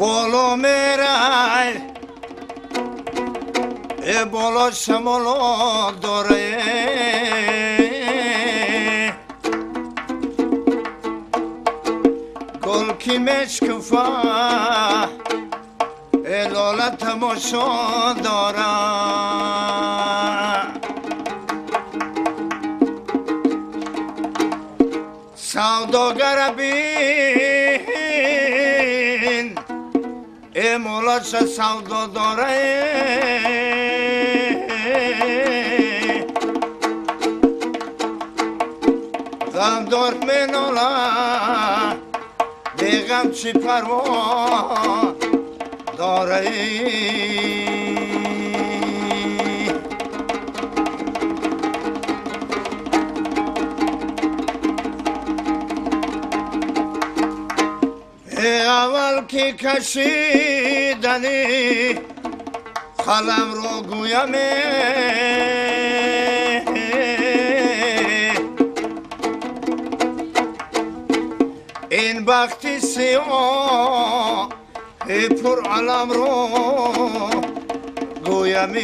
بالا میره بالا شمالا داره گل کی مشکفه لاله تماشا داره سوداگر بین مولاش سودا داره غم دار مناله بیغم چی پروا داره اول که کشیدنی قلم رو گویم این بختی سیاه پر علم رو گویم